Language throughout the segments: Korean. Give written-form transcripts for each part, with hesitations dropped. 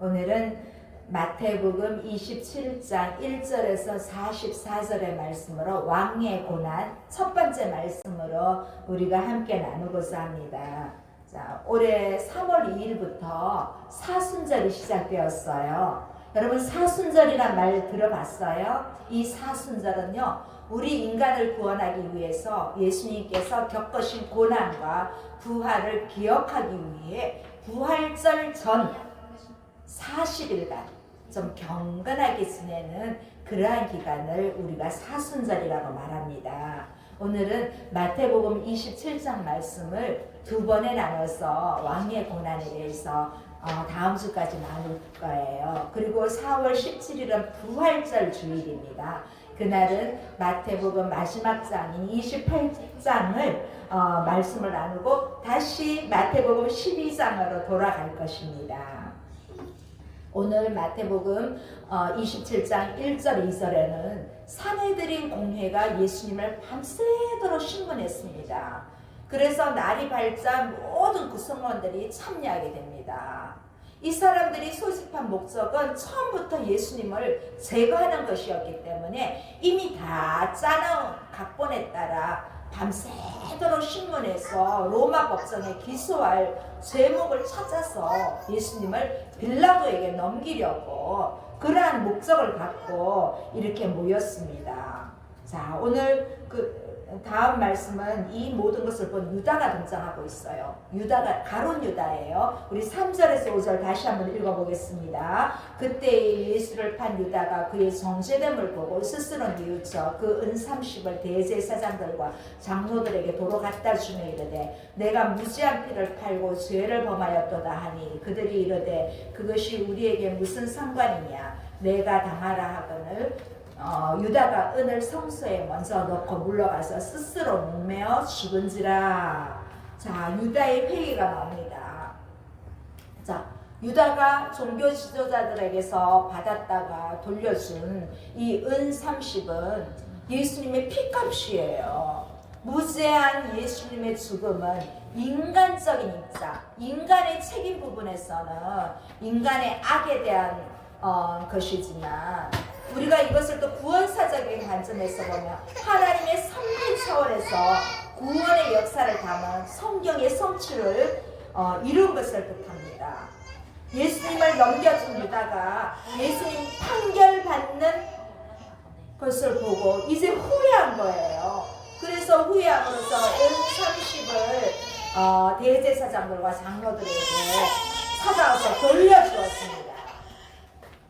오늘은 마태복음 27장 1절에서 44절의 말씀으로 왕의 고난 첫 번째 말씀으로 우리가 함께 나누고자 합니다. 자, 올해 3월 2일부터 사순절이 시작되었어요. 여러분 사순절이란 말 들어봤어요? 이 사순절은요, 우리 인간을 구원하기 위해서 예수님께서 겪으신 고난과 부활을 기억하기 위해 부활절 전 40일간 좀 경건하게 지내는 그러한 기간을 우리가 사순절이라고 말합니다. 오늘은 마태복음 27장 말씀을 두 번에 나눠서 왕의 고난에 대해서 다음 주까지 나눌 거예요. 그리고 4월 17일은 부활절 주일입니다. 그날은 마태복음 마지막 장인 28장을 말씀을 나누고 다시 마태복음 12장으로 돌아갈 것입니다. 오늘 마태복음 27장 1절 2절에는 산헤드린 공회가 예수님을 밤새도록 신문했습니다. 그래서 날이 밝자 모든 구성원들이 참여하게 됩니다. 이 사람들이 소집한 목적은 처음부터 예수님을 제거하는 것이었기 때문에 이미 다 짜놓은 각본에 따라 밤새도록 신문해서 로마 법정에 기소할 제목을 찾아서 예수님을 빌라도에게 넘기려고 그러한 목적을 갖고 이렇게 모였습니다. 자, 오늘 다음 말씀은 이 모든 것을 본 유다가 등장하고 있어요. 유다가 가룟 유다예요. 우리 3절에서 5절 다시 한번 읽어보겠습니다. 그때 예수를 판 유다가 그의 정죄됨을 보고 스스로 뉘우쳐 그 은 30을 대제사장들과 장로들에게 도로 갖다 주며 이르되 내가 무지한 피를 팔고 죄를 범하였도다 하니 그들이 이르되 그것이 우리에게 무슨 상관이냐 내가 당하라 하거늘 유다가 은을 성소에 먼저 넣고 물러가서 스스로 목매어 죽은지라. 자, 유다의 회개가 나옵니다. 자, 유다가 종교 지도자들에게서 받았다가 돌려준 이 은 30은 예수님의 피값이에요. 무죄한 예수님의 죽음은 인간적인 입장, 인간의 책임 부분에서는 인간의 악에 대한 것이지만 우리가 이것을 또 구원사적인 관점에서 보면 하나님의 섭리 차원에서 구원의 역사를 담은 성경의 성취를 이룬 것을 뜻합니다. 예수님을 넘겨준 유다가 예수님 판결받는 것을 보고 이제 후회한 거예요. 그래서 후회함으로써 은 30을 대제사장들과 장로들에게 찾아와서 돌려주었습니다.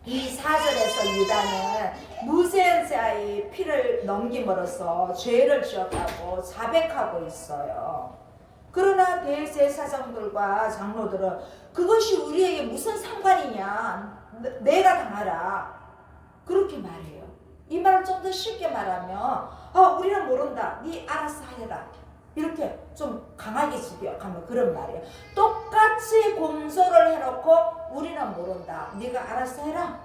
이 4절에서 유다는 무죄한 자의 피를 넘김으로써 죄를 지었다고 자백하고 있어요. 그러나 대제사장들과 장로들은 그것이 우리에게 무슨 상관이냐, 내가 당하라, 그렇게 말해요. 이 말을 좀 더 쉽게 말하면 우리는 모른다, 네 알아서 해라, 이렇게 좀 강하게 지적하면 그런 말이에요. 똑같이 공소를 해놓고 우리는 모른다, 네가 알아서 해라.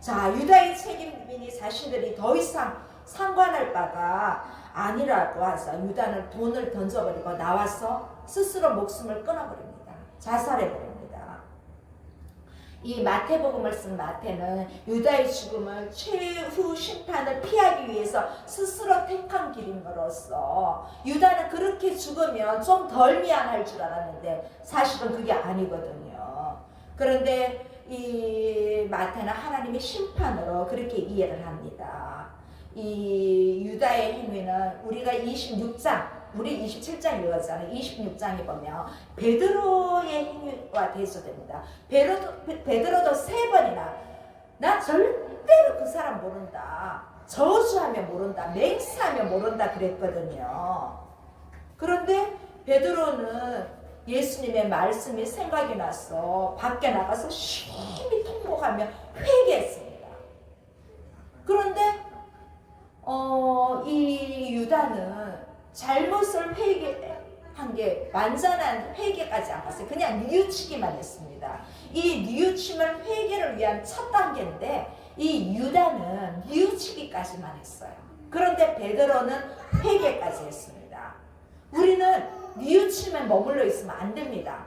자, 유다의 책임이 자신들이 더 이상 상관할 바가 아니라고 해서 유다는 돈을 던져버리고 나와서 스스로 목숨을 끊어버립니다. 자살해버립니다. 이 마태복음을 쓴 마태는 유다의 죽음을 최후 심판을 피하기 위해서 스스로 택한 길임으로써 유다는 그렇게 죽으면 좀 덜 미안할 줄 알았는데 사실은 그게 아니거든요. 그런데 이 마태는 하나님의 심판으로 그렇게 이해를 합니다. 이 유다의 행위는 우리가 26장, 우리 27장 읽었잖아요. 26장에 보면 베드로의 행위와 대조됩니다. 베드로도 3번이나 나 절대로 그 사람 모른다, 저주하면 모른다, 맹세하면 모른다 그랬거든요. 그런데 베드로는 예수님의 말씀이 생각이 나서 밖에 나가서 심히 통곡하며 회개했습니다. 그런데 이 유다는 잘못을 회개한 게 완전한 회개까지 안 갔어요. 그냥 뉘우치기만 했습니다. 이 뉘우침은 회개를 위한 첫 단계인데 이 유다는 뉘우치기까지만 했어요. 그런데 베드로는 회개까지 했습니다. 우리는 뉘우침에 머물러 있으면 안 됩니다.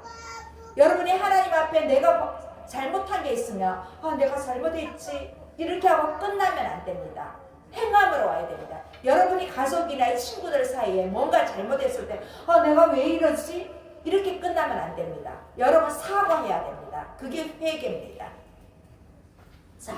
여러분이 하나님 앞에 내가 잘못한 게 있으면 내가 잘못했지 이렇게 하고 끝나면 안 됩니다. 행함으로 와야 됩니다. 여러분이 가족이나 친구들 사이에 뭔가 잘못했을 때 내가 왜 이러지? 이렇게 끝나면 안 됩니다. 여러분 사과해야 됩니다. 그게 회개입니다. 자,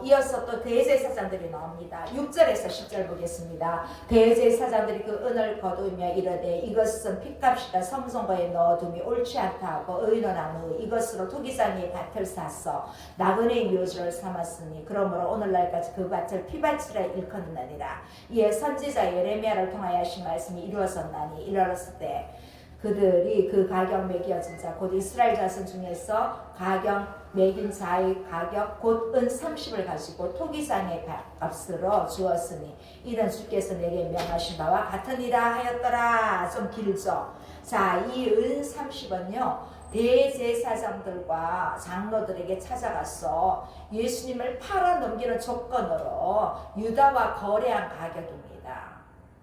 이어서 또 대제사장들이 나옵니다. 6절에서 10절 보겠습니다. 대제사장들이 그 은을 거두며 이르되 이것은 핏값이다. 성소에 넣어둠이 옳지 않다 하고 의논하므 이것으로 토기장의 밭을 샀어 나그네의 묘지를 삼았으니 그러므로 오늘날까지 그 밭을 피밭이라 일컫느니라. 이에 선지자 예레미야를 통하여 하신 말씀이 이루어졌나니 이르렀을 때 그들이 그 가격 매겨진 자 곧 이스라엘 자손 중에서 가격 매긴 자의 가격 곧 은 30을 가지고 토기장의 값으로 주었으니 이는 주께서 내게 명하신 바와 같으니라 하였더라. 좀 길죠. 자, 이 은 30은요 대제사장들과 장로들에게 찾아가서 예수님을 팔아 넘기는 조건으로 유다와 거래한 가격입니다.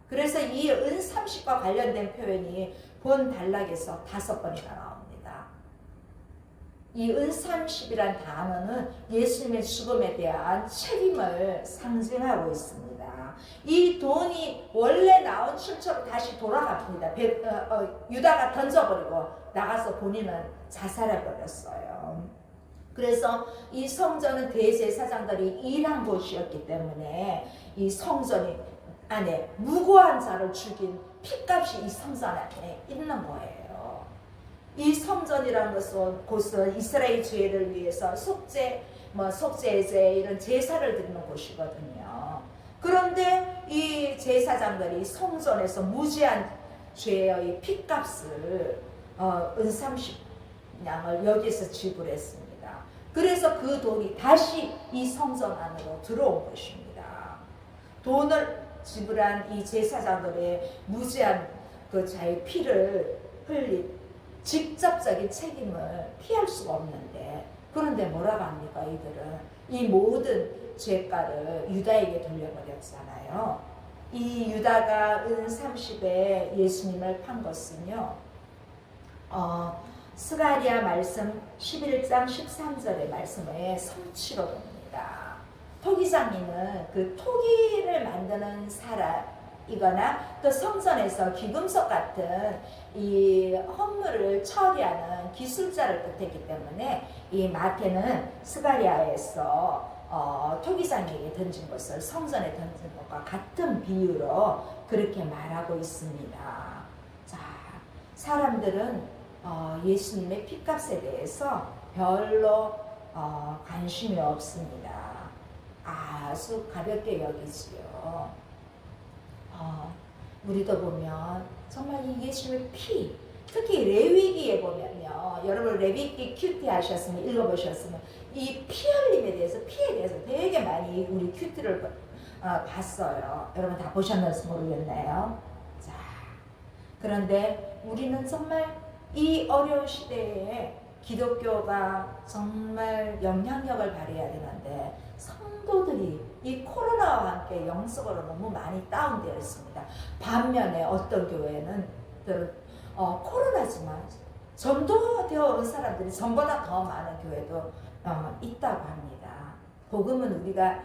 그래서 이 은 30과 관련된 표현이 본 단락에서 5번이나 나옵니다. 이 은 30이란 단어는 예수님의 죽음에 대한 책임을 상징하고 있습니다. 이 돈이 원래 나온 출처로 다시 돌아갑니다. 유다가 던져버리고 나가서 본인은 자살해버렸어요. 그래서 이 성전은 대제사장들이 일한 곳이었기 때문에 이 성전 안에 무고한 자를 죽인 핏값이 이 성전 안에 있는 거예요. 이 성전이라는 곳은 이스라엘 죄를 위해서 속죄제 이런 제사를 드리는 곳이거든요. 그런데 이 제사장들이 성전에서 무지한 죄의 핏값을 은 30냥을 여기서 지불했습니다. 그래서 그 돈이 다시 이 성전 안으로 들어온 것입니다. 돈을 지불한 이 제사장들의 무지한 그 자의 피를 흘린 직접적인 책임을 피할 수가 없는데, 그런데 뭐라고 합니까? 이들은 이 모든 죄가를 유다에게 돌려버렸잖아요. 이 유다가 은 30에 예수님을 판 것은요, 스가랴 말씀 11장 13절의 말씀에 성취로 됩니다. 토기장이는 그 토기를 만드는 사람이거나 또 성전에서 귀금속 같은 이 헌물을 처리하는 기술자를 뜻했기 때문에 이 마태는 스가랴에서 토기장에게 던진 것을 성전에 던진 것과 같은 비유로 그렇게 말하고 있습니다. 자, 사람들은 예수님의 핏값에 대해서 별로 관심이 없습니다. 아주 가볍게 여기지요. 우리도 보면 정말 이 예수님의 피, 특히 레위기에 보면요, 여러분 레위기 큐티 하셨으면 읽어보셨으면 이 피 흘림에 대해서, 피에 대해서 되게 많이 우리 큐티를 봤어요. 여러분 다 보셨는지 모르겠네요. 자, 그런데 우리는 정말 이 어려운 시대에 기독교가 정말 영향력을 발휘해야 되는데 성도들이 이 코로나와 함께 영적으로 너무 많이 다운되어 있습니다. 반면에 어떤 교회는 코로나지만 전도되어 온 사람들이 전보다 더 많은 교회도 있다고 합니다. 복음은 우리가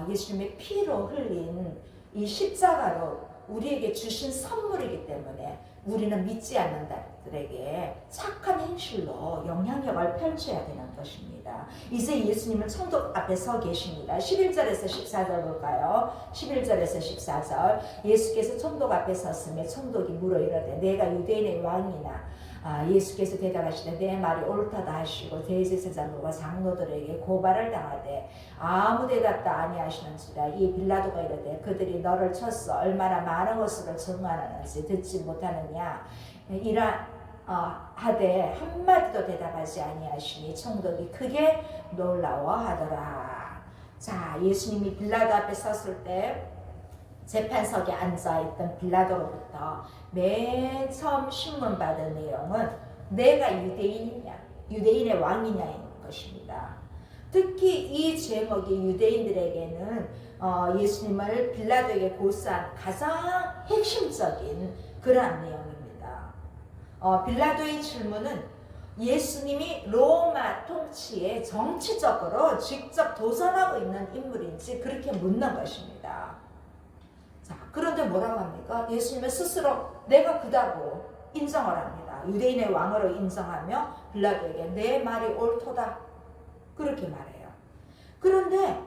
예수님의 피로 흘린 이 십자가로 우리에게 주신 선물이기 때문에 우리는 믿지 않는 자들에게 착한 행실로 영향력을 펼쳐야 되는 것입니다. 이제 예수님은 천국 앞에 서 계십니다. 11절에서 14절 볼까요? 11절에서 14절 예수께서 천국 앞에 섰으며 천국이 물어 이르되 내가 유대인의 왕이나 예수께서 대답하시되 내 말이 옳다다 하시고 대제사장들과 장로들에게 고발을 당하되 아무 대답도 아니하시는지라. 이 빌라도가 이르되 그들이 너를 쳤어 얼마나 많은 것으로 증언하는지 듣지 못하느냐 이라 하되 한마디도 대답하지 아니하시니 천국이 크게 놀라워하더라. 자, 예수님이 빌라도 앞에 섰을 때 재판석에 앉아있던 빌라도로부터 맨 처음 신문받은 내용은 내가 유대인이냐, 유대인의 왕이냐인 것입니다. 특히 이 제목이 유대인들에게는 예수님을 빌라도에게 고소한 가장 핵심적인 그러한 내용입니다. 빌라도의 질문은 예수님이 로마 통치에 정치적으로 직접 도전하고 있는 인물인지 그렇게 묻는 것입니다. 자, 그런데 뭐라고 합니까? 예수님은 스스로 내가 그다고 인정을 합니다. 유대인의 왕으로 인정하며 빌라도에게 내 말이 옳도다 그렇게 말해요. 그런데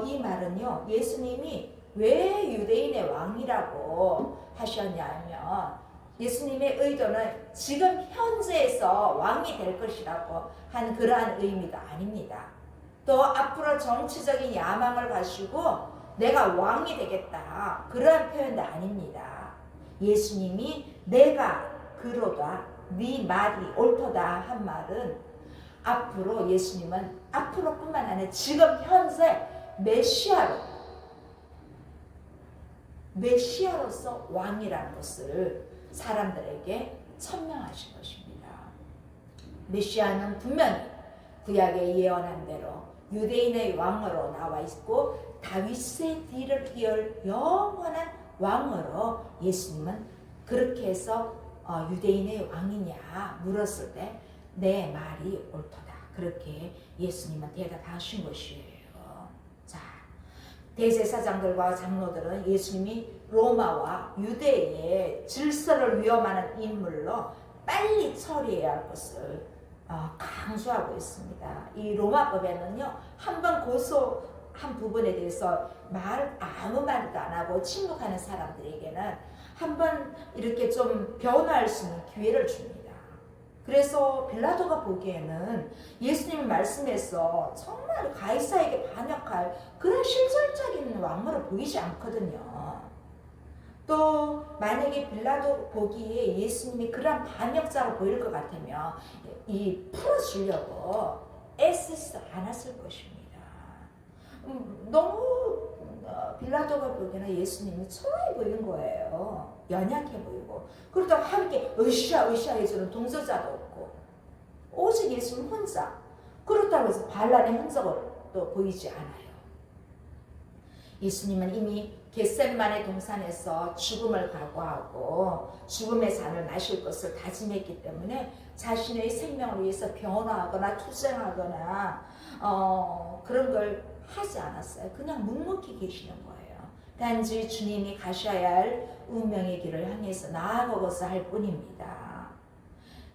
이 말은요, 예수님이 왜 유대인의 왕이라고 하셨냐면 예수님의 의도는 지금 현재에서 왕이 될 것이라고 하는 그러한 의미가 아닙니다. 또 앞으로 정치적인 야망을 가지고 내가 왕이 되겠다 그러한 표현도 아닙니다. 예수님이 내가 그로다 네 말이 옳도다 한 말은 앞으로 예수님은 앞으로뿐만 아니라 지금 현재 메시아로서 왕이라는 것을 사람들에게 천명하신 것입니다. 메시아는 분명히 구약에 예언한 대로 유대인의 왕으로 나와 있고 다윗의 뒤를 이을 영원한 왕으로 예수님은 그렇게 해서 유대인의 왕이냐 물었을 때 내 말이 옳도다 그렇게 예수님은 대답하신 것이에요. 자, 대제사장들과 장로들은 예수님이 로마와 유대의 질서를 위험하는 인물로 빨리 처리해야 할 것을 강조하고 있습니다. 이 로마법에는요, 한번 고소한 부분에 대해서 아무 말도 안 하고 침묵하는 사람들에게는 한번 이렇게 좀 변화할 수 있는 기회를 줍니다. 그래서 빌라도가 보기에는 예수님의 말씀에서 정말 가이사에게 반역할 그런 실질적인 왕으로 보이지 않거든요. 또 만약에 빌라도 보기에 예수님이 그런 반역자로 보일 것 같으면 풀어주려고 애쓰지 않았을 것입니다. 너무 빌라도가 보기에는 예수님이 초라해 보이는 거예요. 연약해 보이고 그렇다고 함께 으쌰 해주는 동조자도 없고 오직 예수님 혼자 그렇다고 해서 반란의 흔적도 보이지 않아요. 예수님은 이미 겟세마네 동산에서 죽음을 각오하고 죽음의 잔을 마실 것을 다짐했기 때문에 자신의 생명을 위해서 변화하거나 투쟁하거나 그런 걸 하지 않았어요. 그냥 묵묵히 계시는 거예요. 단지 주님이 가셔야 할 운명의 길을 향해서 나아가고자 할 뿐입니다.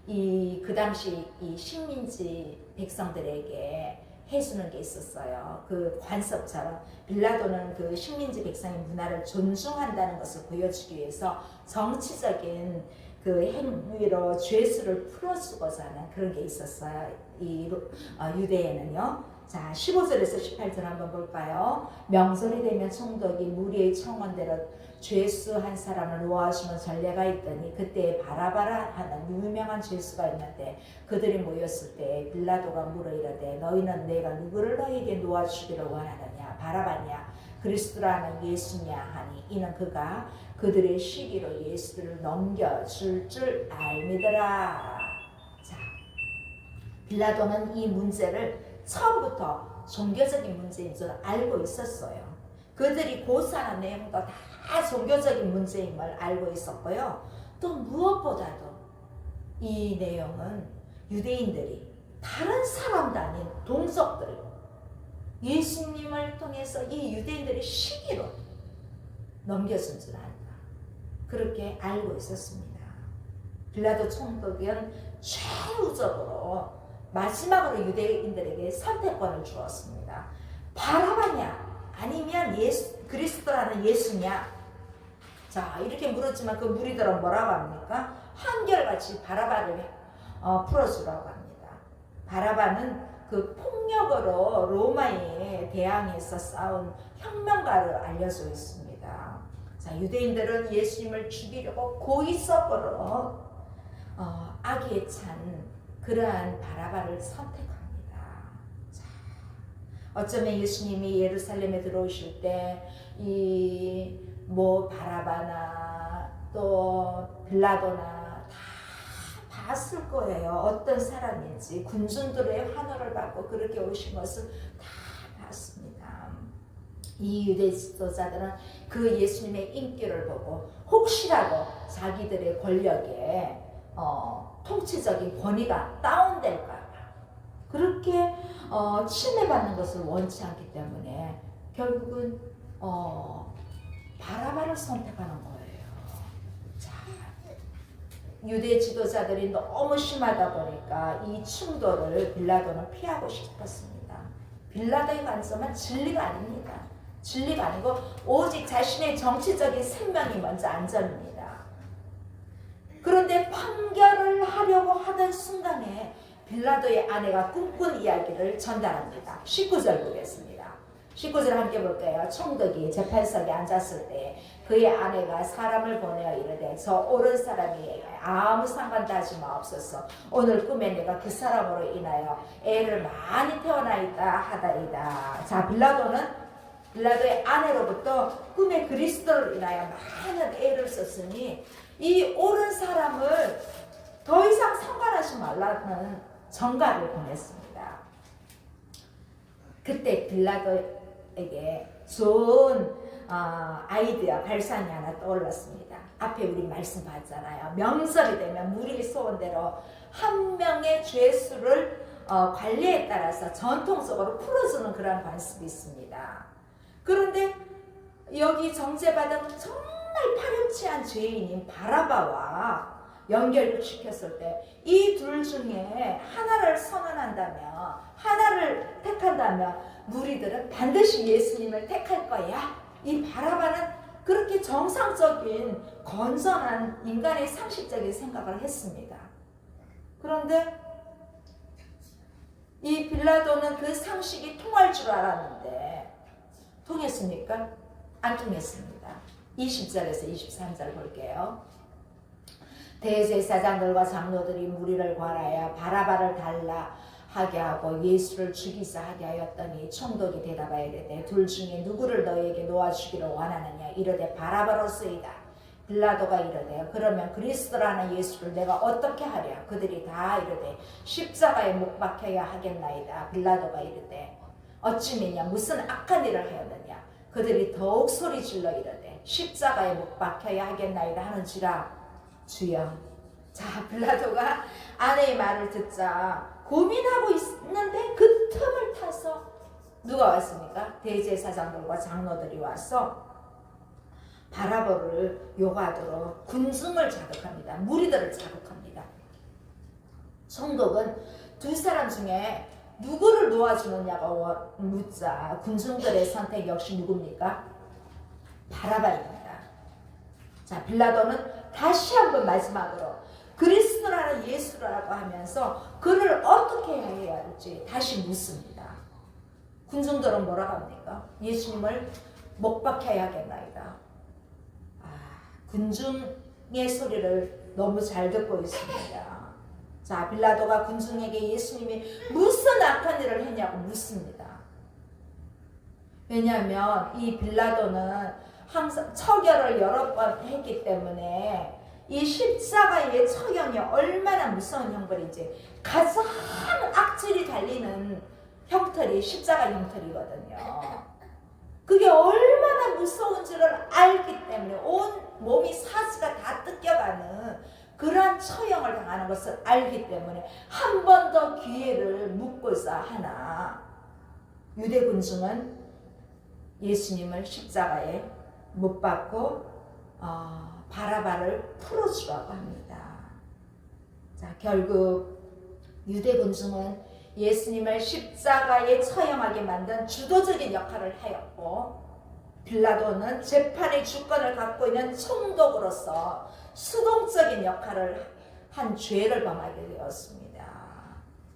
그 당시 이 식민지 백성들에게 해주는 게 있었어요. 그 관습처럼 빌라도는 그 식민지 백성의 문화를 존중한다는 것을 보여주기 위해서 정치적인 그 행위로 죄수를 풀어주고자 하는 그런 게 있었어요. 이 유대에는요. 자, 15절에서 18절 한번 볼까요? 명절이 되면 총독이 무리의 청원대로 죄수 한 사람을 놓아주는 전례가 있더니 그때 바라바라 하는 유명한 죄수가 있는데 그들이 모였을 때 빌라도가 물어 이르되 너희는 내가 누구를 너희에게 놓아주기를 원하느냐 바라바냐 그리스도라는 예수냐 하니 이는 그가 그들의 시기로 예수를 넘겨줄 줄 알미더라. 자, 빌라도는 이 문제를 처음부터 종교적인 문제인 줄 알고 있었어요. 그들이 고사한 내용도 다 종교적인 문제인 걸 알고 있었고요. 또 무엇보다도 이 내용은 유대인들이 다른 사람도 아닌 동족들 예수님을 통해서 이 유대인들의 시기로 넘겨준 줄 안다. 그렇게 알고 있었습니다. 빌라도 총독은 최우적으로 마지막으로 유대인들에게 선택권을 주었습니다. 바라바냐 아니면 그리스도라는 예수냐. 자, 이렇게 물었지만 그 무리들은 뭐라고 합니까? 한결같이 바라바를 풀어주라고 합니다. 바라바는 그 폭력으로 로마에 대항해서 싸운 혁명가로 알려져 있습니다. 자, 유대인들은 예수님을 죽이려고 고의적으로 악에 찬 그러한 바라바를 선택합니다. 자, 어쩌면 예수님이 예루살렘에 들어오실 때 바라바나 또 빌라도나 다 봤을 거예요. 어떤 사람인지 군중들의 환호를 받고 그렇게 오신 것을 다 봤습니다. 이 유대 지도자들은 그 예수님의 인기를 보고 혹시라도 자기들의 권력에 통치적인 권위가 다운될까 봐 그렇게 침해받는 것을 원치 않기 때문에 결국은 바라바를 선택하는 거예요. 자, 유대 지도자들이 너무 심하다 보니까 이 충돌을 빌라도는 피하고 싶었습니다. 빌라도의 관점은 진리가 아닙니다. 진리가 아니고 오직 자신의 정치적인 생명이 먼저 안전입니다. 그런데 판결을 하려고 하던 순간에 빌라도의 아내가 꿈꾼 이야기를 전달합니다. 19절 보겠습니다. 19절 함께 볼까요? 총독이 재판석에 앉았을 때 그의 아내가 사람을 보내어 이르되 저 옳은 사람이 아무 상관도 하지 마옵소서. 오늘 꿈에 내가 그 사람으로 인하여 애를 많이 태어나있다 하다이다. 자, 빌라도의 아내로부터 꿈에 그리스도를 인하여 많은 애를 썼으니 이 옳은 사람을 더 이상 상관하지 말라는 전가를 보냈습니다. 그때 빌라도에게 좋은 아이디어 발상이 하나 떠올랐습니다. 앞에 우리 말씀 봤잖아요. 명절이 되면 무리의 소원대로 한 명의 죄수를 관리에 따라서 전통적으로 풀어주는 그런 관습이 있습니다. 그런데 여기 정죄받은 정말 파렴치한 죄인인 바라바와 연결을 시켰을 때 이 둘 중에 하나를 선언한다면, 하나를 택한다면 무리들은 반드시 예수님을 택할 거야. 이 바라바는 그렇게 정상적인 건전한 인간의 상식적인 생각을 했습니다. 그런데 이 빌라도는 그 상식이 통할 줄 알았는데 통했습니까? 안 통했습니다. 20절에서 23절 볼게요. 대제사장들과 장로들이 무리를 관하여 바라바를 달라 하게 하고 예수를 죽이사 하게 하였더니 총독이 대답하여 이르되 둘 중에 누구를 너희에게 놓아주기를 원하느냐 이르되 바라바로소이다. 빌라도가 이르되 그러면 그리스도라는 예수를 내가 어떻게 하랴. 그들이 다 이르되 십자가에 못 박혀야 하겠나이다. 빌라도가 이르되 어찌 미냐 무슨 악한 일을 하였느냐. 그들이 더욱 소리질러 이르되 십자가에 못 박혀야 하겠나이다 하는지라. 주여. 자, 빌라도가 아내의 말을 듣자 고민하고 있는데 그 틈을 타서 누가 왔습니까? 대제사장들과 장로들이 와서 바라바를 요구하도록 군중을 자극합니다. 무리들을 자극합니다. 총독은 두 사람 중에 누구를 놓아주느냐고 묻자 군중들의 선택 역시 누굽니까? 바라바입니다. 자, 빌라도는 다시 한번 마지막으로 그리스도라는 예수라고 하면서 그를 어떻게 해야 할지 다시 묻습니다. 군중들은 뭐라고 합니까? 예수님을 못 박혀야 하겠나이다. 군중의 소리를 너무 잘 듣고 있습니다. 자, 빌라도가 군중에게 예수님이 무슨 악한 일을 했냐고 묻습니다. 왜냐하면 이 빌라도는 항상 처결을 여러 번 했기 때문에 이 십자가의 처형이 얼마나 무서운 형벌인지 가장 악질이 달리는 형벌이 십자가 형벌이거든요. 그게 얼마나 무서운지를 알기 때문에 온 몸이 사지가 다 뜯겨가는 그러한 처형을 당하는 것을 알기 때문에 한 번 더 기회를 묻고자 하나 유대 군중은 예수님을 십자가에 못 박고 바라바를 풀어주라고 합니다. 자, 결국 유대 군중은 예수님을 십자가에 처형하게 만든 주도적인 역할을 하였고 빌라도는 재판의 주권을 갖고 있는 총독으로서 수동적인 역할을 한 죄를 범하게 되었습니다.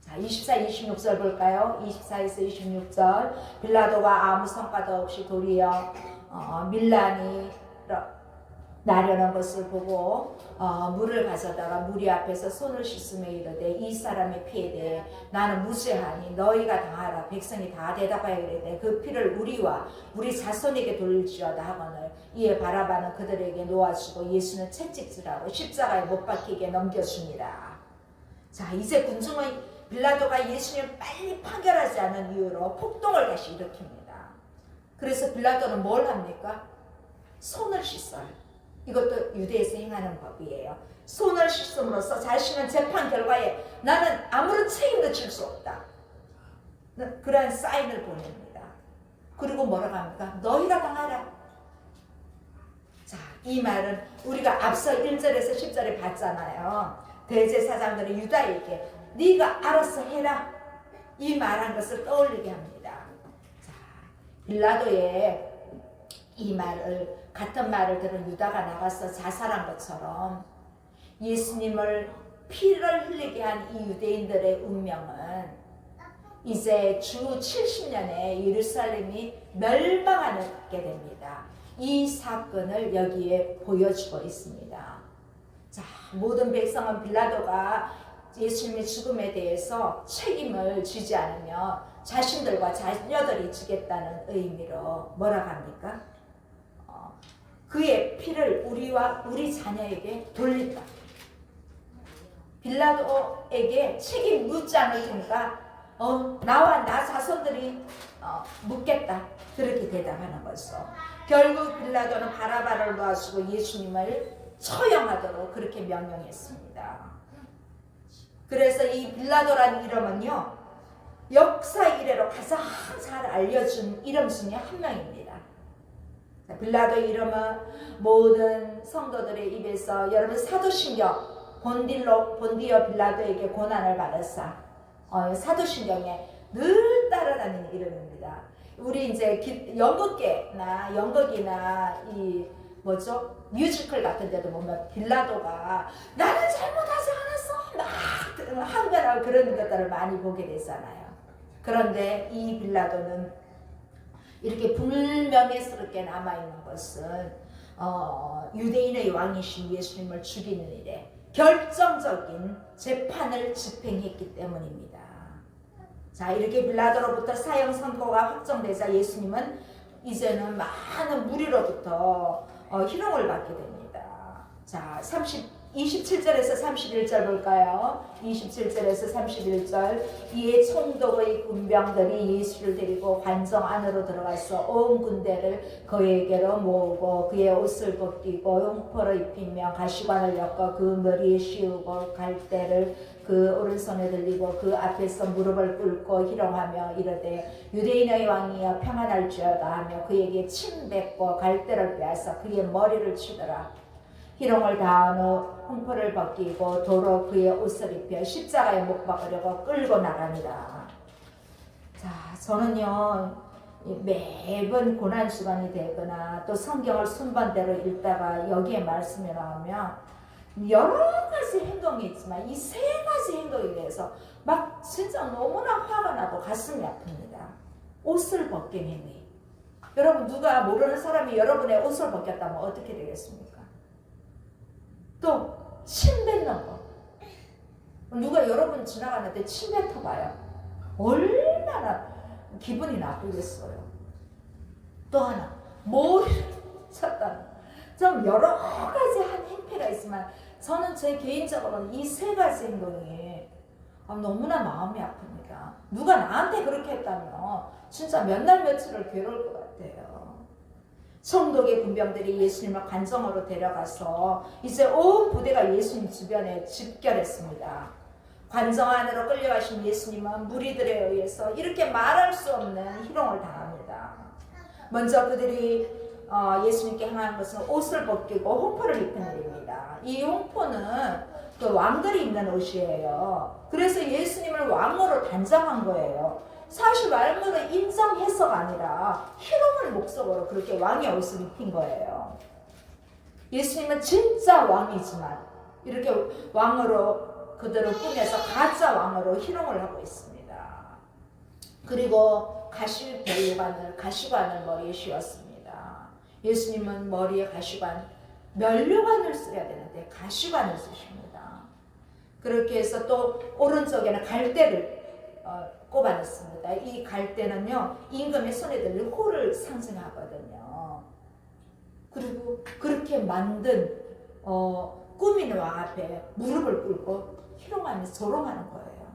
자, 24, 26절 볼까요? 24에서 26절 빌라도가 아무 성과도 없이 도리어 밀란이 나려는 것을 보고 물을 가져다가 무리 앞에서 손을 씻으며 이르되 이 사람의 피에 대해 나는 무죄하니 너희가 당하라. 백성이 다 대답하여 이르되 그 피를 우리와 우리 자손에게 돌릴지어다 하거늘 이에 바라바는 그들에게 놓아주고 예수는 채찍질하고 십자가에 못 박히게 넘겨줍니다. 자, 이제 군중은 빌라도가 예수님을 빨리 판결하지 않은 이유로 폭동을 다시 일으킵니다. 그래서 빌라도는 뭘 합니까? 손을 씻어요. 이것도 유대에서 행하는 법이에요. 손을 씻음으로써 자신은 재판 결과에 나는 아무런 책임도 질 수 없다. 그러한 사인을 보냅니다. 그리고 뭐라고 합니까? 너희가 당하라. 자, 이 말은 우리가 앞서 1절에서 10절에 봤잖아요. 대제사장들이 유다에게 네가 알아서 해라. 이 말한 것을 떠올리게 합니다. 자, 빌라도의 이 말을 같은 말을 들은 유다가 나가서 자살한 것처럼 예수님을 피를 흘리게 한 이 유대인들의 운명은 이제 주 70년에 예루살렘이 멸망하게 됩니다. 이 사건을 여기에 보여주고 있습니다. 자, 모든 백성은 빌라도가 예수님의 죽음에 대해서 책임을 지지 않으며 자신들과 자녀들이 지겠다는 의미로 뭐라고 합니까? 그의 피를 우리와 우리 자녀에게 돌린다. 빌라도에게 책임 묻지 않을 테니까 나와 나 자손들이 묻겠다. 그렇게 대답하는 것이죠. 결국 빌라도는 바라바를 놓아주고 예수님을 처형하도록 그렇게 명령했습니다. 그래서 이 빌라도라는 이름은요, 역사 이래로 가장 잘 알려준 이름 중에 한 명입니다. 빌라도 이름은 모든 성도들의 입에서 여러분 사도신경 본디오 빌라도에게 고난을 받았사 사도신경에 늘 따라다니는 이름입니다. 우리 이제 연극이나 이 뭐죠? 뮤지컬 같은 데도 보면 빌라도가 나는 잘못하지 않았어 막 항변하고 그런 것들을 많이 보게 되잖아요. 그런데 이 빌라도는 이렇게 불명예스럽게 남아있는 것은 유대인의 왕이신 예수님을 죽이는 일에 결정적인 재판을 집행했기 때문입니다. 자, 이렇게 빌라도로부터 사형 선고가 확정되자 예수님은 이제는 많은 무리로부터 희롱을 받게 됩니다. 자, 27절에서 31절 볼까요? 27절에서 31절. 이에 총독의 군병들이 예수를 데리고 관정 안으로 들어가서 온 군대를 그에게로 모으고 그의 옷을 벗기고 흉포를 입히며 가시관을 엮어 그 머리에 씌우고 갈대를 그 오른손에 들리고 그 앞에서 무릎을 꿇고 희롱하며 이르되 유대인의 왕이여 평안할지어다 하며 그에게 침 뱉고 갈대를 빼앗아 그의 머리를 치더라. 희롱을 다한 후 흉포를 벗기고 도로 그의 옷을 입혀 십자가에 못 박으려고 끌고 나갑니다. 자, 저는요 매번 고난주간이 되거나 또 성경을 순번대로 읽다가 여기에 말씀이 나오면 여러 가지 행동이 있지만 이 세 가지 행동에 대해서 막 진짜 너무나 화가 나고 가슴이 아픕니다. 옷을 벗긴 행위. 여러분, 누가 모르는 사람이 여러분의 옷을 벗겼다면 어떻게 되겠습니까? 또 침 뱉는 거. 누가 여러분 지나가는데 침 뱉어봐요. 얼마나 기분이 나쁘겠어요. 또 하나, 머리를 쳤다는. 좀 여러 가지 한 행태가 있지만 저는 제 개인적으로는 이 세 가지 행동이 너무나 마음이 아픕니다. 누가 나한테 그렇게 했다면 진짜 몇 날 며칠을 괴로울 것 같아요. 총독의 군병들이 예수님을 관정으로 데려가서 이제 온 부대가 예수님 주변에 집결했습니다. 관정 안으로 끌려가신 예수님은 무리들에 의해서 이렇게 말할 수 없는 희롱을 당합니다. 먼저 그들이 예수님께 행한 것은 옷을 벗기고 홍포를 입힌 일입니다. 이 홍포는 그 왕들이 입는 옷이에요. 그래서 예수님을 왕으로 단장한 거예요. 사실 왕으로 인정해서가 아니라 희롱을 목적으로 그렇게 왕의 옷을 입힌 거예요. 예수님은 진짜 왕이지만 이렇게 왕으로 그들을 꾸며서 가짜 왕으로 희롱을 하고 있습니다. 그리고 가시관을 머리에 씌웠습니다. 예수님은 머리에 가시관, 면류관을 써야 되는데 가시관을 쓰십니다. 그렇게 해서 또 오른쪽에는 갈대를 꼽아놨습니다. 이 갈대는요, 임금의 손에 들린 호를 상징하거든요. 그리고 그렇게 만든 꾸미는 왕 앞에 무릎을 꿇고 희롱하면서 조롱하는 거예요.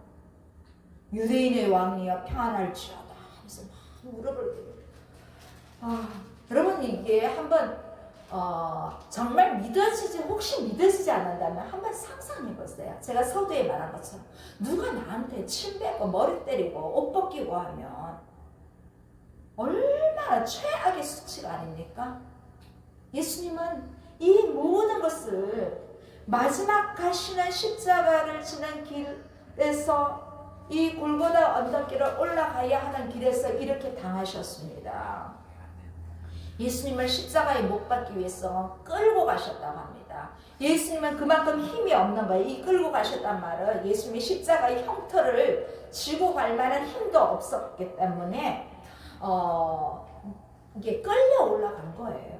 유대인의 왕이여 평안할지어다 하면서 막 무릎을 꿇고. 여러분, 이게 한번 정말 믿어지지, 혹시 믿어지지 않는다면 한번 상상해 보세요. 제가 서두에 말한 것처럼 누가 나한테 침 뱉고 머리 때리고 옷 벗기고 하면 얼마나 최악의 수치가 아닙니까? 예수님은 이 모든 것을 마지막 가시는 십자가를 지는 길에서, 이 골고다 언덕길을 올라가야 하는 길에서 이렇게 당하셨습니다. 예수님을 십자가에 못 박기 위해서 끌고 가셨다고 합니다. 예수님은 그만큼 힘이 없는 거예요. 이 끌고 가셨단 말은 예수님이 십자가의 형터를 쥐고 갈 만한 힘도 없었기 때문에 이게 끌려 올라간 거예요.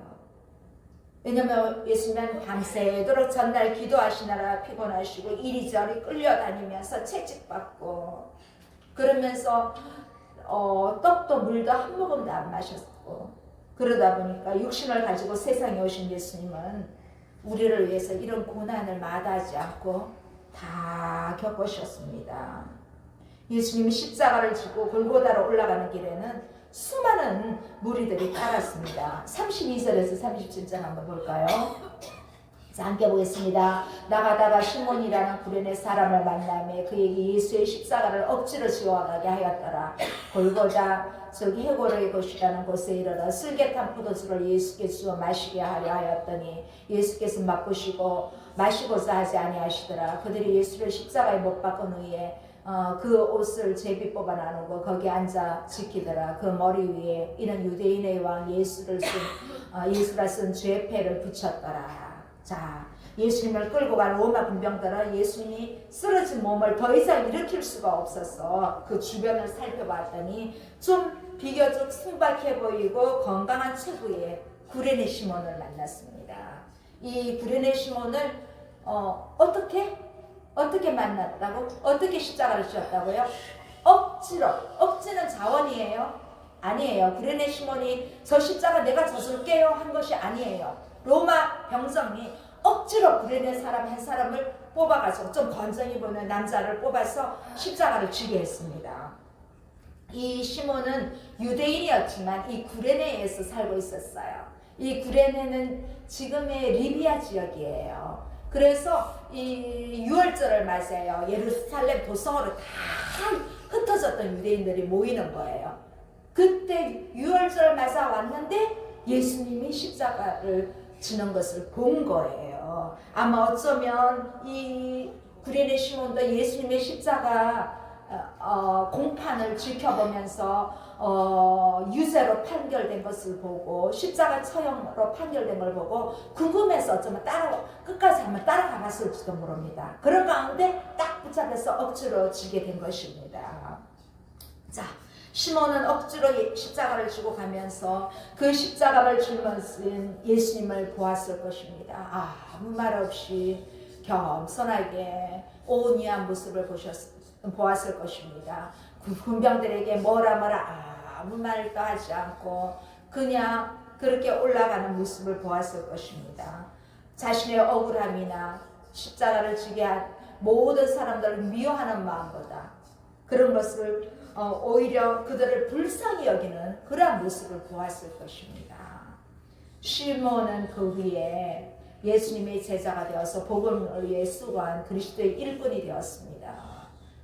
왜냐면 예수님은 밤새도록 전날 기도하시느라 피곤하시고 이리저리 끌려다니면서 채찍받고 그러면서 떡도 물도 한 모금도 안 마셨고, 그러다 보니까 육신을 가지고 세상에 오신 예수님은 우리를 위해서 이런 고난을 마다하지 않고 다 겪으셨습니다. 예수님이 십자가를 지고 골고다로 올라가는 길에는 수많은 무리들이 따랐습니다. 32절에서 37절 한번 볼까요? 자, 함께 보겠습니다. 나가다가 시몬이라는 구레네 사람을 만나매 그에게 예수의 십자가를 억지로 지어가게 하였더라. 골고다 저기 해골의 곳이라는 곳에 이르러 슬개탄 포도주를 예수께 주어 마시게 하려 하였더니 예수께서 맛보시고 마시고자 하지 아니하시더라. 그들이 예수를 십자가에 못 박은 후에 그 옷을 제비 뽑아 나누고 거기 앉아 지키더라. 그 머리 위에 이는 유대인의 왕 예수라 쓴 죄패를 붙였더라. 자, 예수님을 끌고 간 로마 군병들은 예수님이 쓰러진 몸을 더 이상 일으킬 수가 없어서 그 주변을 살펴봤더니 좀 비교적 순박해 보이고 건강한 체구의 구레네 시몬을 만났습니다. 이 구레네 시몬을 어떻게 만났다고? 어떻게 십자가를 지었다고요? 억지로. 억지는 자원이에요? 아니에요. 구레네 시몬이 저 십자가 내가 져줄게요 한 것이 아니에요. 로마 병정이 억지로 구레네 사람 한 사람을 뽑아가지고 좀 건전히 보는 남자를 뽑아서 십자가를 지게 했습니다. 이 시몬은 유대인이었지만 이 구레네에서 살고 있었어요. 이 구레네는 지금의 리비아 지역이에요. 그래서 이 유월절을 맞아요. 예루살렘 도성으로 다 흩어졌던 유대인들이 모이는 거예요. 그때 유월절을 맞아 왔는데 예수님이 십자가를 지는 것을 본 거예요. 아마 어쩌면 이 구레네 시몬도 예수님의 십자가 공판을 지켜보면서 유죄로 판결된 것을 보고 십자가 처형으로 판결된 걸 보고 궁금해서 어쩌면 끝까지 한번 따라가 봤을지도 모릅니다. 그런 가운데 딱 붙잡혀서 억지로 지게 된 것입니다. 자, 시몬은 억지로 십자가를 지고 가면서 그 십자가를 짊어진 예수님을 보았을 것입니다. 아무 말 없이 겸손하게 온유한 모습을 보았을 것입니다. 군병들에게 뭐라 아무 말도 하지 않고 그냥 그렇게 올라가는 모습을 보았을 것입니다. 자신의 억울함이나 십자가를 지게 한 모든 사람들을 미워하는 마음보다 그런 것을 오히려 그들을 불쌍히 여기는 그러한 모습을 보았을 것입니다. 시몬은 그 후에 예수님의 제자가 되어서 복음을 위해 수고한 그리스도의 일꾼이 되었습니다.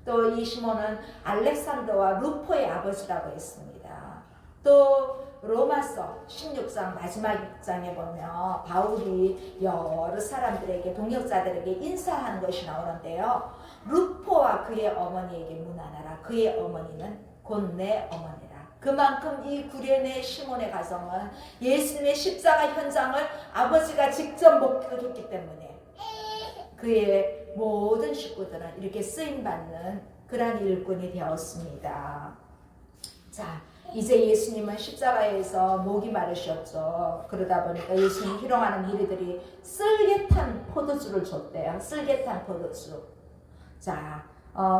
또 이 시몬은 알렉산더와 루포의 아버지라고 했습니다. 또 로마서 16장 마지막 장에 보면 바울이 여러 사람들에게 동역자들에게 인사하는 것이 나오는데요. 루포와 그의 어머니에게 문안하라. 그의 어머니는 곧 내 어머니라. 그만큼 이 구레네 시몬의 가정은 예수님의 십자가 현장을 아버지가 직접 목격했기 때문에 그의 모든 식구들은 이렇게 쓰임받는 그러한 일꾼이 되었습니다. 자, 이제 예수님은 십자가에서 목이 마르셨죠. 그러다 보니까 예수님 희롱하는 무리들이 쓸개탄 포도주를 줬대요. 쓸개탄 포도주. 자,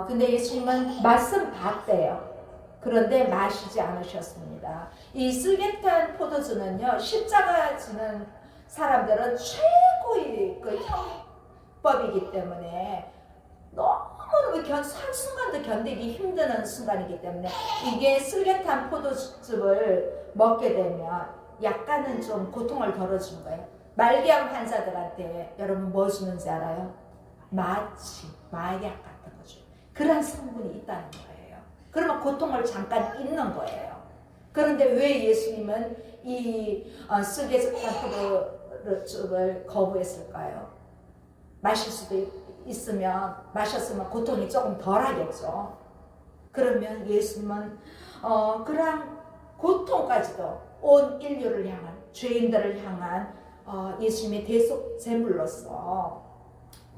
근데 예수님은 맛은 봤대요. 그런데 마시지 않으셨습니다. 이 쓸개탄 포도주는요, 십자가 지는 사람들은 최고의 그 형법이기 때문에 너무너무 한순간도 견디기 힘든 순간이기 때문에 이게 쓸개탄 포도즙을 먹게 되면 약간은 좀 고통을 덜어주는 거예요. 말기암 환자들한테 여러분 뭐 주는지 알아요? 마취, 마약 같은 거죠. 그런 성분이 있다는 거예요. 그러면 고통을 잠깐 잊는 거예요. 그런데 왜 예수님은 이 쑥에서 파프를 거부했을까요? 마실 수도 있으면 마셨으면 고통이 조금 덜하겠죠. 그러면 예수님은 그러한 고통까지도 온 인류를 향한 죄인들을 향한 예수님의 대속 제물로서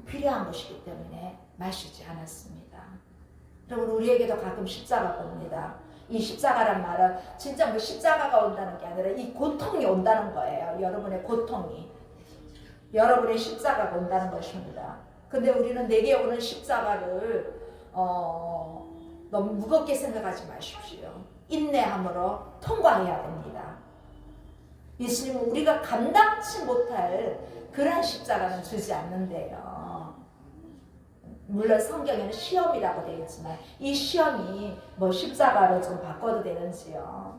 필요한 것이기 때문에 마시지 않았습니다. 여러분 우리에게도 가끔 십자가가 옵니다. 이 십자가란 말은 진짜 뭐 십자가가 온다는 게 아니라 이 고통이 온다는 거예요. 여러분의 고통이. 여러분의 십자가가 온다는 것입니다. 근데 우리는 내게 오는 십자가를 너무 무겁게 생각하지 마십시오. 인내함으로 통과해야 됩니다. 예수님은 우리가 감당치 못할 그런 십자가는 주지 않는데요. 물론 성경에는 시험이라고 되어 있지만 이 시험이 뭐 십자가로 좀 바꿔도 되는지요.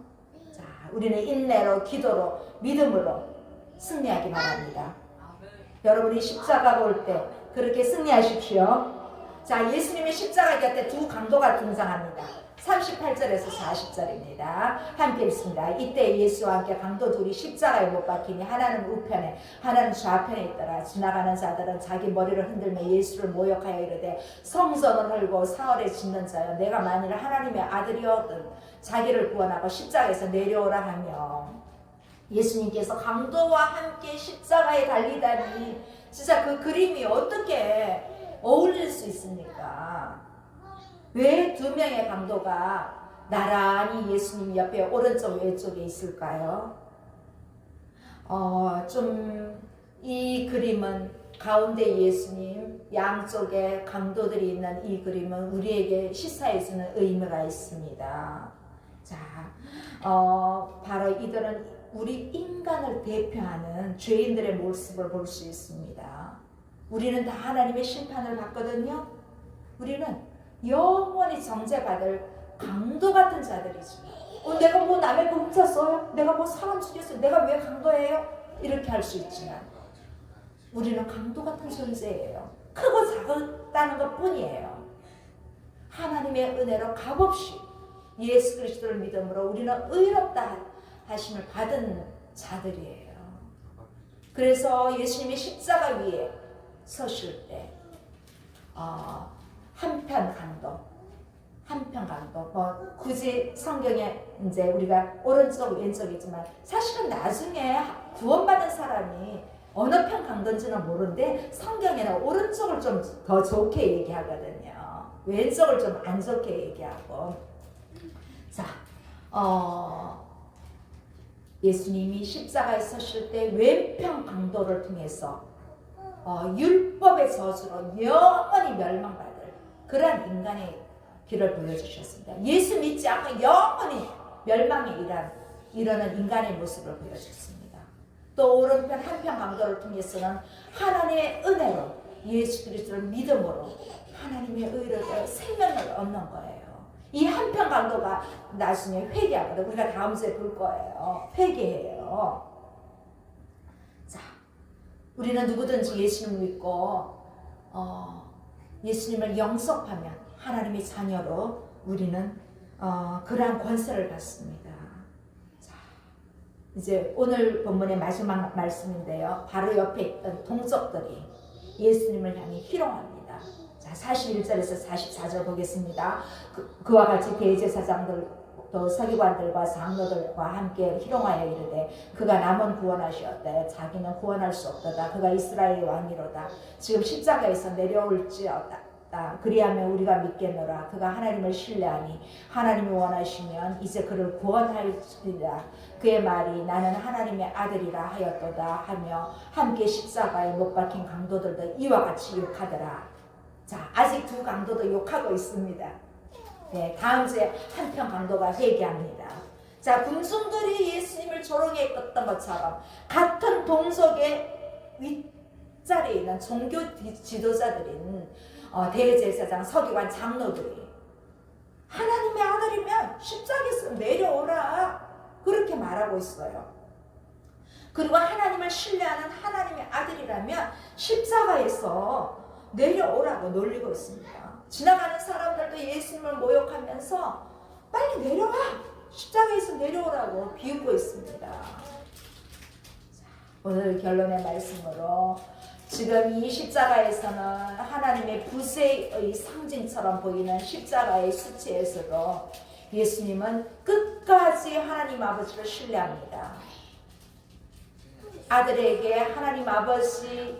자, 우리는 인내로, 기도로, 믿음으로 승리하기 바랍니다. 여러분이 십자가가 올 때 그렇게 승리하십시오. 자, 예수님의 십자가 곁에 두 강도가 등장합니다. 38절에서 40절입니다. 함께 읽습니다. 이때 예수와 함께 강도 둘이 십자가에 못 박히니 하나는 우편에 하나는 좌편에 있더라. 지나가는 자들은 자기 머리를 흔들며 예수를 모욕하여 이르되 성전을 헐고 사흘에 짓는 자여 내가 만일 하나님의 아들이었든 자기를 구원하고 십자가에서 내려오라 하며 예수님께서 강도와 함께 십자가에 달리다니 진짜 그 그림이 어떻게 어울릴 수 있습니까? 왜 두 명의 강도가 나란히 예수님 옆에 오른쪽 왼쪽에 있을까요? 좀 이 그림은 가운데 예수님 양쪽에 강도들이 있는 이 그림은 우리에게 시사해주는 의미가 있습니다. 자, 바로 이들은 우리 인간을 대표하는 죄인들의 모습을 볼 수 있습니다. 우리는 다 하나님의 심판을 받거든요. 우리는 영원히 정죄받을 강도 같은 자들이죠. 내가 뭐 남의 거 훔쳤어요? 내가 뭐 사람 죽였어요? 내가 왜 강도예요? 이렇게 할 수 있지만 우리는 강도 같은 존재예요. 크고 작다는 것 뿐이에요. 하나님의 은혜로 값없이 예수 그리스도를 믿음으로 우리는 의롭다 하심을 받은 자들이에요. 그래서 예수님이 십자가 위에 서실 때 한편 강도, 뭐 굳이 성경에 이제 우리가 오른쪽 왼쪽이지만 사실은 나중에 구원받은 사람이 어느 편 강도인지는 모르는데 성경에는 오른쪽을 좀 더 좋게 얘기하거든요. 왼쪽을 좀 안 좋게 얘기하고. 자, 예수님이 십자가에 서실 때 왼편 강도를 통해서 율법의 저주로 영원히 멸망받을 그런 인간의 길을 보여주셨습니다. 예수 믿지 않고 영원히 멸망에 이르는 인간의 모습을 보여줬습니다. 또 오른편 한편 강도를 통해서는 하나님의 은혜로 예수 그리스도를 믿음으로 하나님의 의로 생명을 얻는 거예요. 이 한편 강도가 나중에 회개하거든. 우리가 다음 주에 볼 거예요. 회개해요. 자, 우리는 누구든지 예수님을 믿고 예수님을 영접하면 하나님의 자녀로 우리는 그러한 권세를 받습니다. 자, 이제 오늘 본문의 마지막 말씀인데요. 바로 옆에 있던 동족들이 예수님을 향해 희롱합니다. 자, 41절에서 44절 보겠습니다. 그와 같이 대제사장들도 서기관들과 장로들과 함께 희롱하여 이르되 그가 남은 구원하시었대. 자기는 구원할 수 없도다. 그가 이스라엘의 왕이로다. 지금 십자가에서 내려올지어다. 그리하면 우리가 믿겠노라. 그가 하나님을 신뢰하니 하나님이 원하시면 이제 그를 구원하리라. 그의 말이 나는 하나님의 아들이라 하였도다 하며 함께 십자가에 못 박힌 강도들도 이와 같이 욕하더라. 자, 아직 두 강도도 욕하고 있습니다. 네, 다음 주에 한편 강도가 회개합니다. 자, 군중들이 예수님을 조롱했던 것처럼 같은 동족의 윗자리에 있는 종교 지도자들인 대제사장, 서기관, 장로들이 하나님의 아들이면 십자가에서 내려오라 그렇게 말하고 있어요. 그리고 하나님을 신뢰하는 하나님의 아들이라면 십자가에서 내려오라고 놀리고 있습니다. 지나가는 사람들도 예수님을 모욕하면서 빨리 내려와! 십자가에서 내려오라고 비웃고 있습니다. 오늘 결론의 말씀으로 지금 이 십자가에서는 하나님의 부세의 상징처럼 보이는 십자가의 수치에서도 예수님은 끝까지 하나님 아버지를 신뢰합니다. 아들에게 하나님 아버지의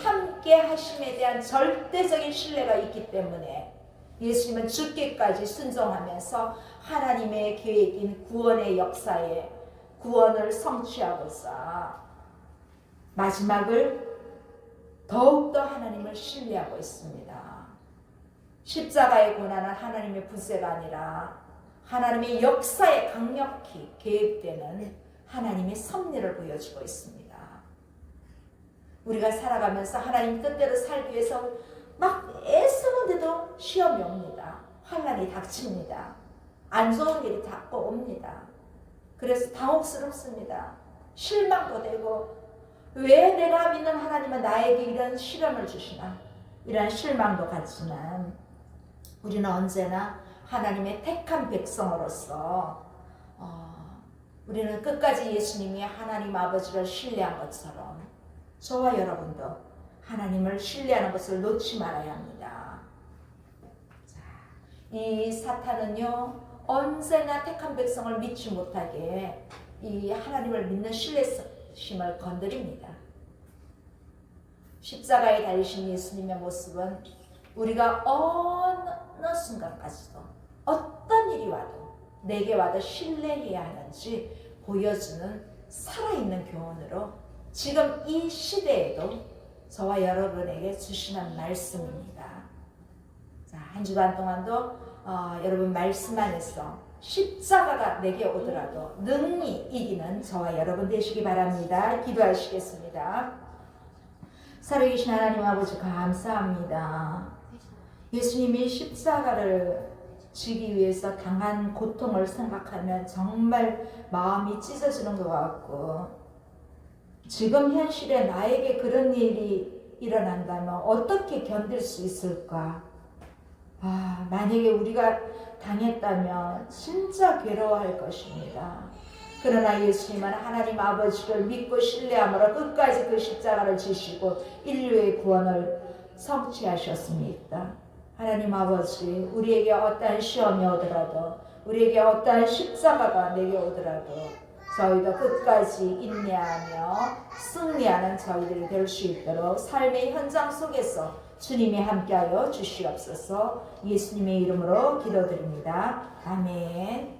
함께 하심에 대한 절대적인 신뢰가 있기 때문에 예수님은 죽기까지 순종하면서 하나님의 계획인 구원의 역사에 구원을 성취하고자 마지막을 더욱더 하나님을 신뢰하고 있습니다. 십자가의 고난은 하나님의 부세가 아니라 하나님의 역사에 강력히 개입되는 하나님의 섭리를 보여주고 있습니다. 우리가 살아가면서 하나님 뜻대로 살기 위해서 막 애쓰는데도 시험이 옵니다. 환난이 닥칩니다. 안 좋은 일이 자꾸 옵니다. 그래서 당혹스럽습니다. 실망도 되고 왜 내가 믿는 하나님은 나에게 이런 시련을 주시나 이런 실망도 갖지만 우리는 언제나 하나님의 택한 백성으로서 우리는 끝까지 예수님이 하나님 아버지를 신뢰한 것처럼 저와 여러분도 하나님을 신뢰하는 것을 놓지 말아야 합니다. 자, 이 사탄은요 언제나 택한 백성을 믿지 못하게 이 하나님을 믿는 신뢰심을 건드립니다. 십자가에 달리신 예수님의 모습은 우리가 어느 순간까지도 어떤 일이 와도 내게 와도 신뢰해야 하는지 보여주는 살아있는 교훈으로 지금 이 시대에도 저와 여러분에게 주시는 말씀입니다. 자, 한 주간 동안도 여러분 말씀 안에서 십자가가 내게 오더라도 능히 이기는 저와 여러분 되시기 바랍니다. 기도하시겠습니다. 살아계신 하나님 아버지 감사합니다. 예수님이 십자가를 지기 위해서 당한 고통을 생각하면 정말 마음이 찢어지는 것 같고 지금 현실에 나에게 그런 일이 일어난다면 어떻게 견딜 수 있을까? 만약에 우리가 당했다면 진짜 괴로워할 것입니다. 그러나 예수님은 하나님 아버지를 믿고 신뢰함으로 끝까지 그 십자가를 지시고 인류의 구원을 성취하셨습니다. 하나님 아버지, 우리에게 어떠한 시험이 오더라도 우리에게 어떠한 십자가가 내게 오더라도 저희도 끝까지 인내하며 승리하는 저희들이 될 수 있도록 삶의 현장 속에서 주님이 함께하여 주시옵소서. 예수님의 이름으로 기도드립니다. 아멘.